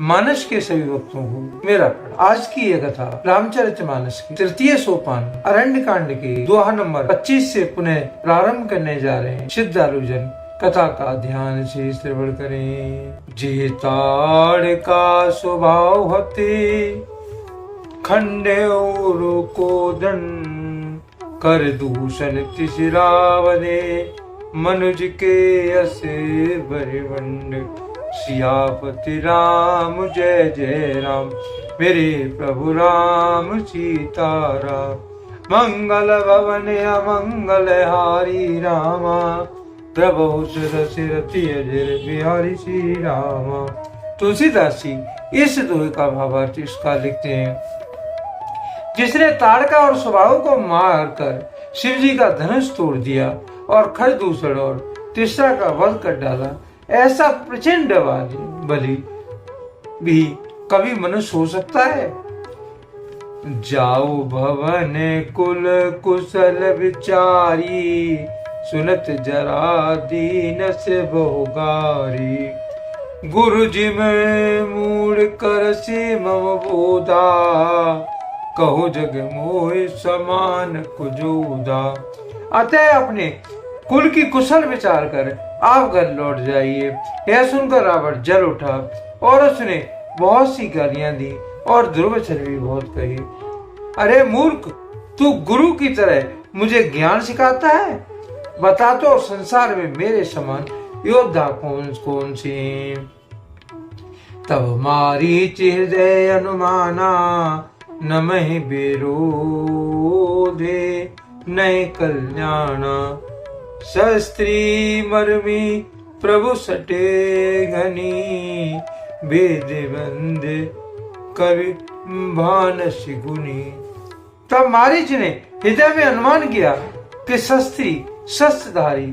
मानस के सभी भक्तों को मेरा प्रणाम। आज की यह कथा रामचरितमानस की तृतीय सोपान अरण्य कांड के दोहा नंबर 25 से पुनः प्रारंभ करने जा रहे हैं। श्रद्धालु जन कथा का ध्यान से श्रवण करें। जे ताड़ का स्वभाव हते खंडे और को दन कर दूषण तिसरावदे मनुज के असे बरिवंड सियापति राम जय जय राम। मेरे प्रभु राम सीताराम मंगल भवन अमंगल हारी रामा प्रभु सुरसिरति अजर बिहारी श्री रामा। तुलसीदास जी इस दोहे का भावार्थ इसका लिखते हैं। जिसने ताड़का और स्वभाव को मार कर शिव जी का धनुष तोड़ दिया और खरदूषण और तिसरा का वध कर डाला, ऐसा प्रचंड बलि भी कभी मनुष्य हो सकता है। जाओ भवन कुल कुशल विचारी सुनत जरा दीन से बहुगारी। गुरु जी में मूड कर से मम बोधा कहो जग मोह समान कुजोदा। अतः अपने कुल की कुशल विचार कर आप घर लौट जाइए। यह सुनकर रावण जल उठा और उसने बहुत सी गालियां दी और दुर्वचन भी बहुत कही। अरे मूर्ख, तू गुरु की तरह मुझे ज्ञान सिखाता है? बता तो संसार में मेरे समान योद्धा कौन कौन से। तब मारीच हृदय अनुमाना नमहि विरोधे नए कल्याणा। शस्त्री मर्मी प्रभु सटे घनी वेद बंद कवि भानस गुनी। तब मारीच ने हृदय में अनुमान किया कि शस्त्री शस्त्रधारी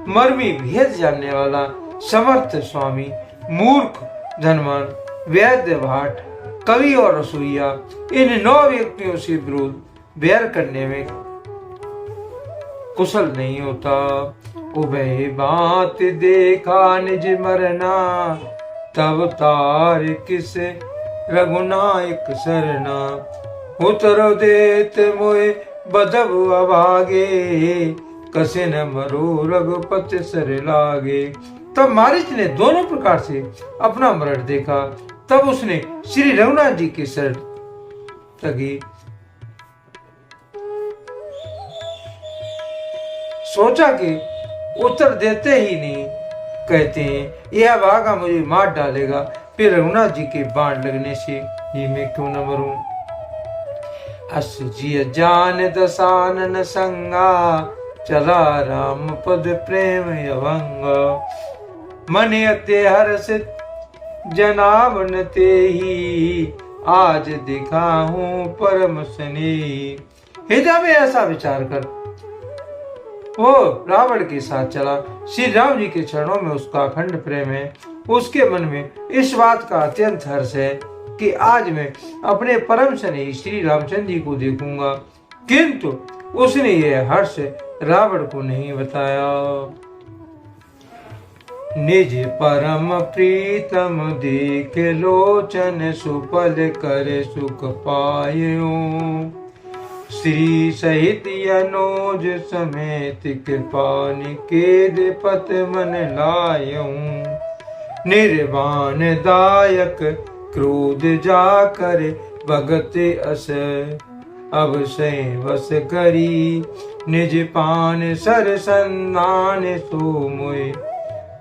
मर्मी भेद जानने वाला समर्थ स्वामी मूर्ख धनवान वैद्य भाट कवि और रसोईया इन 9 व्यक्तियों से विरोध बैर करने में कुशल नहीं होता। उभय बात देखा निज मरना तब तार किस रघुनायक सरना। उतर देत मोए बदब अभागे कसे न मरो रघुपति सर लागे। तब मारीच ने दोनों प्रकार से अपना मरण देखा। तब उसने श्री रघुनाथ जी के सर तकी। सोचा कि उत्तर देते ही नहीं, कहते हैं यह भागा मुझे मार डालेगा, फिर रघुनाथ जी के बाण लगने से ही मैं क्यों न मरूं। अस जिय जान दसानन संगा चला राम पद प्रेम यवंग। मन अते हर्षित जनावन ते ही आज दिखा हूं परम स्नेही। हृदय में ऐसा विचार कर वो रावण के साथ चला। श्री राम जी के चरणों में उसका अखंड प्रेम है। उसके मन में इस बात का अत्यंत हर्ष है कि आज मैं अपने परम स्नेही श्री रामचंद्र जी को देखूंगा, किंतु उसने यह हर्ष रावण को नहीं बताया। निज परम प्रीतम देख लोचन सुपल कर सुख पायो। श्री सहित यनोज समेत कृपा निकेत पत मन लायऊं। निर्वाण दायक क्रोध जाकर भगत अस अब से वस करी। निज पान सर संदान सो मोय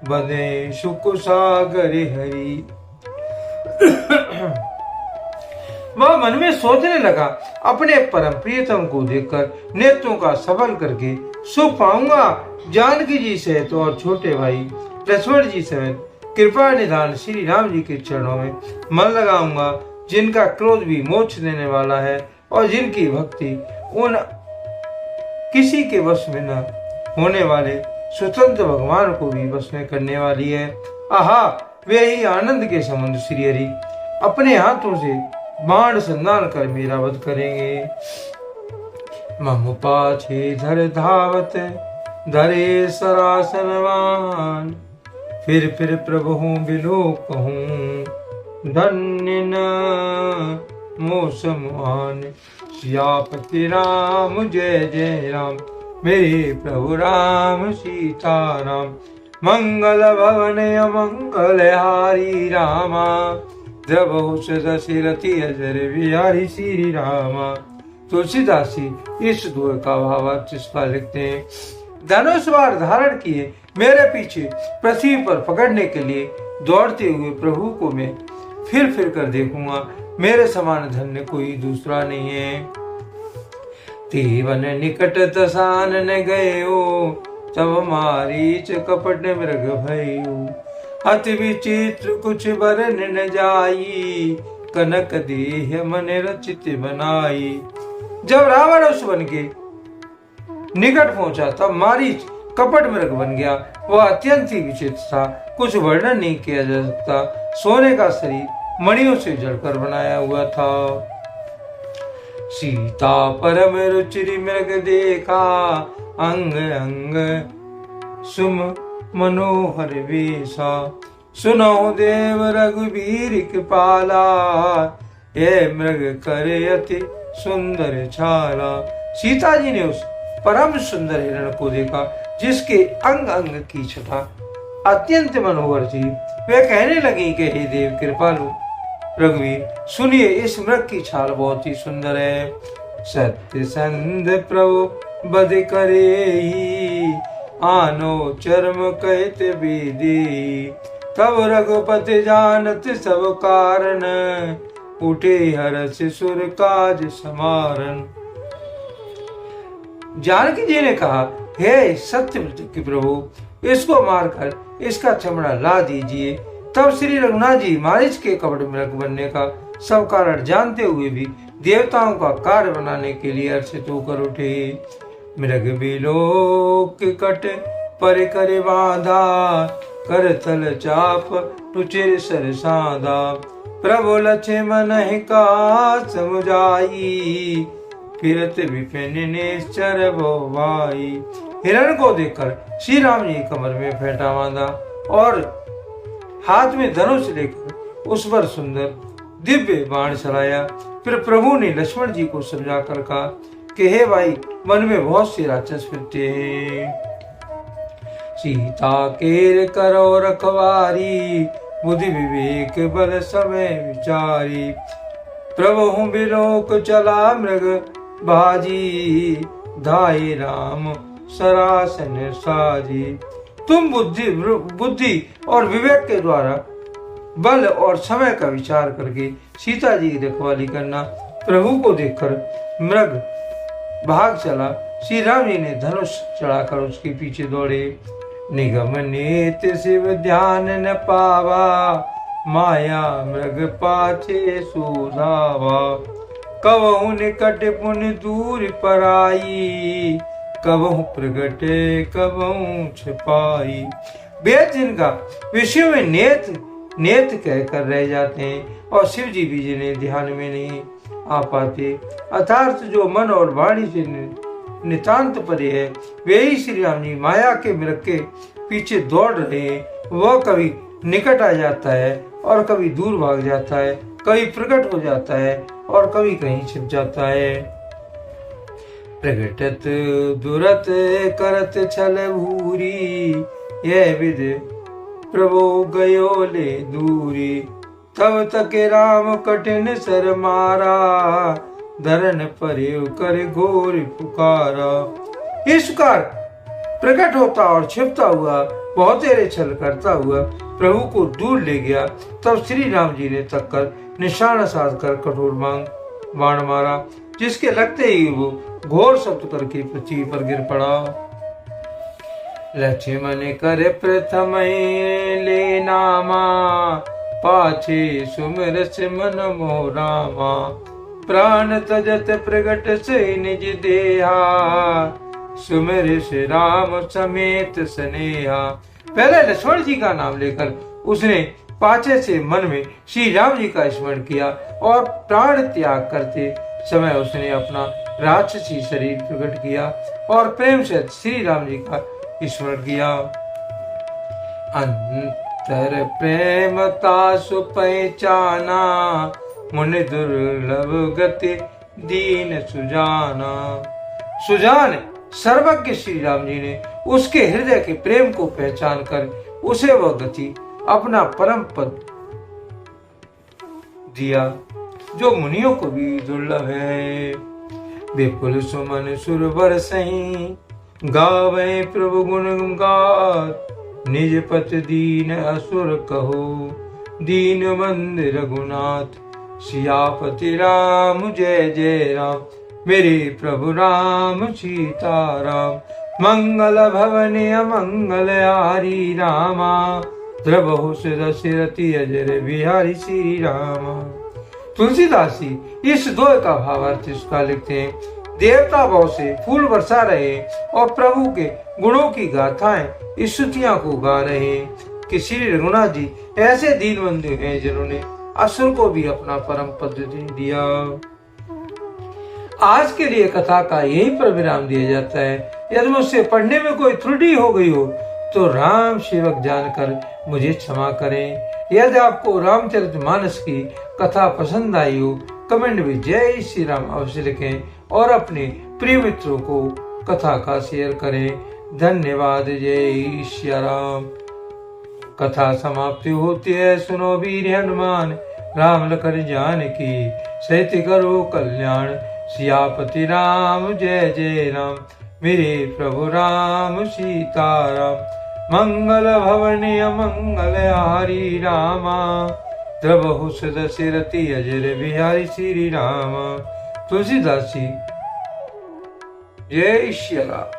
बदे सुख सागर हरि। वह मन में सोचने लगा, अपने परम प्रियतम को देखकर नेत्रों का सबल करके सुख पाऊंगा। जानकी जी सहित और छोटे भाई लक्ष्मण जी सहित कृपा निधान श्री राम जी के चरणों में मन लगाऊंगा, जिनका क्रोध भी मोक्ष देने वाला है और जिनकी भक्ति उन किसी के वश में न होने वाले स्वतंत्र भगवान को भी वश में करने वाली है। आहा, वे ही आनंद के समुद्र श्री हरि अपने हाथों से बाण संधान कर मेरा वध करेंगे। मम पाछे धर धावत धरे सरासनवान। फिर प्रभु बिलो कहूं धन्य न मोसमान सियापति राम जय जय राम। मेरे प्रभु राम सीताराम। मंगल भवन अमंगल हारी रामा। द्रवहुष दशरथी अजर बिहारी श्री रामा। तुलसीदास जी इस दुआ का भावार्थ इस पर लिखते हैं। धनुष बाण धारण किए मेरे पीछे पृथ्वी पर पकड़ने के लिए दौड़ते हुए प्रभु को मैं फिर कर देखूंगा। मेरे समान धन्य कोई दूसरा नहीं है। तीवन निकट तसान न गयो, तब मारीच कपट मृग भयो। अति विचित्र कुछ बरन न जाई, कनक देह मन रचित बनाई। जब रावण उस वन के निकट पहुंचा तब मारीच कपट मृग बन गया। वह अत्यंत ही विचित्र था, कुछ वर्णन नहीं किया जा सकता। सोने का शरीर मणियों से जड़कर बनाया हुआ था। सीता परम रुचिर मृग देखा, अंग अंग सुम मनोहर वेशा। सुनो देव रघुवीर कृपाला, ये मृग करे अति सुंदर छाला। सीता जी ने उस परम सुंदर हिरण को देखा जिसके अंग अंग की छटा अत्यंत मनोहर थी। वे कहने लगी कि हे देव कृपालु रघुवीर, सुनिए इस मृग की छाल बहुत ही सुंदर है। सत्य संध प्रभु बद करे, आनो चर्म कहते बेदे। तब रघुपति जानत सब कारण, उठे हर्ष सुर काज समारन। जानकी जी ने कहा, हे सत्यव्रत के प्रभु, इसको मारकर इसका चमड़ा ला दीजिए। तब श्री रघुनाथ जी मारीच के कपट मृग बनने का सब कारण जानते हुए भी देवताओं का कार्य बनाने के लिए हर्षित होकर उठे। मृग बिलोक कट पर करे बांधा, कर तल चाप टुचिर सर साधा। प्रभु लक्ष्मण का समुझाई, फिरत विपिन निश्चर भाई। हिरण को देखकर श्री राम जी कमर में फेंटा बांधा और हाथ में धनुष लेकर उस पर सुंदर दिव्य बाण चलाया। फिर प्रभु ने लक्ष्मण जी को समझा कर कहा कि हे भाई, मन में बहुत से राक्षस फिरते हैं। सीता केर करो रखवारी, बुद्धि विवेक बल समय विचारी। प्रभु बिलोक चला मृग बाजी, धाये राम सरासन साजी। तुम बुद्धि और विवेक के द्वारा बल और समय का विचार करके सीता जी की रखवाली करना। प्रभु को देखकर मृग भाग चला। श्री राम जी ने धनुष चढ़ाकर उसके पीछे दौड़े। निगम नेत शिव ध्यान न पावा, माया मृग पाछे सुधावा। कबहु निकट पुन दूर पराई, कबहु प्रगटे कबहु छिपाई। वेद जिनका विषय में नेत कहकर रह जाते हैं और शिव जी भी जिन्हें ध्यान में नहीं आ पाते, अर्थात जो मन और वाणी से नितांत परे है, वे ही श्री राम जी माया के मृग के पीछे दौड़ रहे हैं। वह कभी निकट आ जाता है और कभी दूर भाग जाता है, कभी प्रकट हो जाता है और कभी कहीं छिप जाता है। प्रगटत दुरत करत छल भूरी, यह विद प्रभु गयो ले दूरी। तब तक राम कठिन सर मारा, धरन परे कर घोर पुकारा। इस प्रकार प्रकट होता और छिपता हुआ बहुतेरे छल करता हुआ प्रभु को दूर ले गया। तब श्री राम जी ने तककर निशाना साध कर कठोर बाण मारा, जिसके लगते ही वो घोर शब्द करके पृथ्वी पर गिर पड़ा। लक्ष्मण कर प्रथम ले नामा, पाछे सुमिरस मन मोह रामा। प्राण तजत प्रगट से निज देहा, सुमिरस राम समेत स्नेहा। पहले लक्ष्मण जी का नाम लेकर उसने पाछे से मन में श्री राम जी का स्मरण किया और प्राण त्याग करते समय उसने अपना राक्षसी शरीर प्रकट किया और प्रेम से श्री राम जी का स्मरण किया। तर प्रेम तासु पहचाना, मुनि दुर्लभ गति दीन सुजाना। सुजान सर्वज्ञ श्री राम जी ने उसके हृदय के प्रेम को पहचान कर उसे वह गति अपना परम पद दिया जो मुनियों को भी दुर्लभ है। विपुल सुमन सुरवर सही, गावे प्रभु गुण गात, निज पत दीन असुर कहो, दीन बंद रघुनाथ। सियापति राम जय जय राम, मेरे प्रभु राम सीता राम। मंगल भवन अमंगल हारी रामा, द्रबहु दशरथी अजर बिहारी श्री रामा। तुलसीदास जी इस दोहे का भावार्थ इसका लिखते हैं। देवता भाव से फूल बरसा रहे और प्रभु के गुणों की गाथाएं स्तुतियां को गा रहे कि श्री रघुनाथ जी ऐसे दीन बंधु हैं जिन्होंने असुर को भी अपना परम पद दे दिया। आज के लिए कथा का यही पर विराम दिया जाता है। यदि मुझसे पढ़ने में कोई त्रुटि हो गई हो तो राम सेवक जानकर मुझे क्षमा करें। यदि आपको रामचरितमानस की कथा पसंद आई हो, कमेंट में जय श्री राम अवश्य लिखें और अपने प्रिय मित्रों को कथा का शेयर करें। धन्यवाद। जय श्री राम। कथा समाप्ति होती है, सुनो वीर हनुमान, राम लखन जानकी सहित करो कल्याण। सियापति राम जय जय राम, मेरे प्रभु राम सीता राम। मंगल भवन अमंगल हारी रामा, द्रबहु दशरथी अजर बिहारी श्री रामा। तुलसीदास जी जय श्री राम।